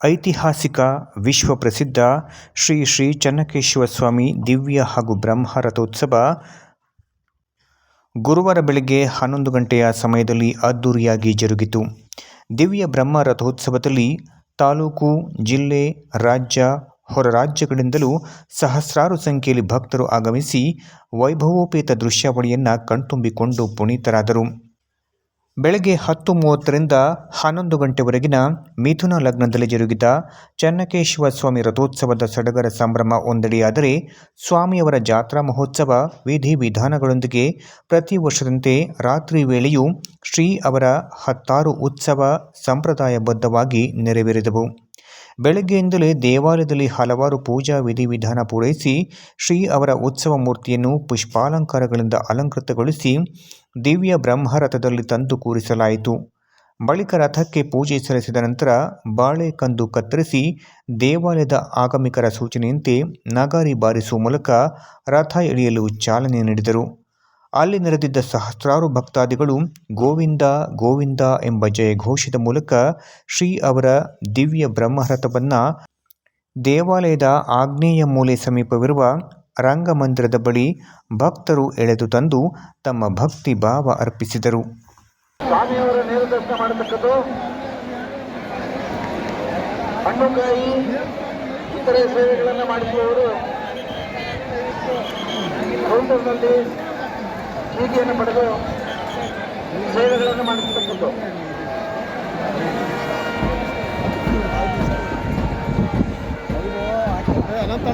ಐತಿಹಾಸಿಕ ವಿಶ್ವಪ್ರಸಿದ್ಧ ಶ್ರೀ ಶ್ರೀ ಚೆನ್ನಕೇಶವ ಸ್ವಾಮಿ ದಿವ್ಯ ಹಾಗೂ ಬ್ರಹ್ಮ ರಥೋತ್ಸವ ಗುರುವಾರ ಬೆಳಗ್ಗೆ 11 ಗಂಟೆಯ ಸಮಯದಲ್ಲಿ ಅದ್ದೂರಿಯಾಗಿ ಜರುಗಿತು. ದಿವ್ಯ ಬ್ರಹ್ಮ ರಥೋತ್ಸವದಲ್ಲಿ ತಾಲೂಕು, ಜಿಲ್ಲೆ, ರಾಜ್ಯ, ಹೊರ ರಾಜ್ಯಗಳಿಂದಲೂ ಸಹಸ್ರಾರು ಸಂಖ್ಯೆಯಲ್ಲಿ ಭಕ್ತರು ಆಗಮಿಸಿ ವೈಭವೋಪೇತ ದೃಶ್ಯಾವಳಿಯನ್ನು ಕಣ್ತುಂಬಿಕೊಂಡು ಪುನೀತರಾದರು. ಬೆಳಗ್ಗೆ 10:30ರಿಂದ 11 ಗಂಟೆವರೆಗಿನ ಮಿಥುನ ಲಗ್ನದಲ್ಲಿ ಜರುಗಿದ ಚೆನ್ನಕೇಶವ ಸ್ವಾಮಿ ರಥೋತ್ಸವದ ಸಡಗರ ಸಂಭ್ರಮ ಒಂದೆಡೆಯಾದರೆ, ಸ್ವಾಮಿಯವರ ಜಾತ್ರಾ ಮಹೋತ್ಸವ ವಿಧಿವಿಧಾನಗಳೊಂದಿಗೆ ಪ್ರತಿ ವರ್ಷದಂತೆ ರಾತ್ರಿ ವೇಳೆಯೂ ಶ್ರೀ ಅವರ 16 ಉತ್ಸವ ಸಂಪ್ರದಾಯಬದ್ಧವಾಗಿ ನೆರವೇರಿದವು. ಬೆಳಗ್ಗೆಯಿಂದಲೇ ದೇವಾಲಯದಲ್ಲಿ ಹಲವಾರು ಪೂಜಾ ವಿಧಿವಿಧಾನ ಪೂರೈಸಿ ಶ್ರೀ ಅವರ ಉತ್ಸವ ಮೂರ್ತಿಯನ್ನು ಪುಷ್ಪಾಲಂಕಾರಗಳಿಂದ ಅಲಂಕೃತಗೊಳಿಸಿ ದಿವ್ಯ ಬ್ರಹ್ಮರಥದಲ್ಲಿ ತಂದು ಕೂರಿಸಲಾಯಿತು. ಬಳಿಕ ರಥಕ್ಕೆ ಪೂಜೆ ಸಲ್ಲಿಸಿದ ನಂತರ ಬಾಳೆಕಂದು ಕತ್ತರಿಸಿ ದೇವಾಲಯದ ಆಗಮಿಕರ ಸೂಚನೆಯಂತೆ ನಗಾರಿ ಬಾರಿಸುವ ಮೂಲಕ ರಥ ಎಳೆಯಲು ಚಾಲನೆ ನೀಡಿದರು. ಅಲ್ಲಿ ನೆರೆದಿದ್ದ ಸಹಸ್ರಾರು ಭಕ್ತಾದಿಗಳು ಗೋವಿಂದ ಗೋವಿಂದ ಎಂಬ ಜಯಘೋಷದ ಮೂಲಕ ಶ್ರೀ ಅವರ ದಿವ್ಯ ಬ್ರಹ್ಮರಥವನ್ನು ದೇವಾಲಯದ ಆಗ್ನೇಯ ಮೂಲೆ ಸಮೀಪವಿರುವ ರಂಗಮಂದಿರದ ಬಳಿ ಭಕ್ತರು ಎಳೆದು ತಂದು ತಮ್ಮ ಭಕ್ತಿ ಭಾವ ಅರ್ಪಿಸಿದರು. ಸ್ವಾಮಿಯವರ ನೇರ ದರ್ಶನ ಮಾಡತಕ್ಕದ್ದು, ಹಣ್ಣುಕಾಯಿ ಇತರೆ ಸೇವೆಗಳನ್ನು ಮಾಡಿಸುವವರು ಕೌಂಟರ್ನಲ್ಲಿ ಚೀಟಿಯನ್ನು ಪಡೆದು ಸೇವೆಗಳನ್ನು ಮಾಡಿಸತಕ್ಕದ್ದು. ಅನಂತ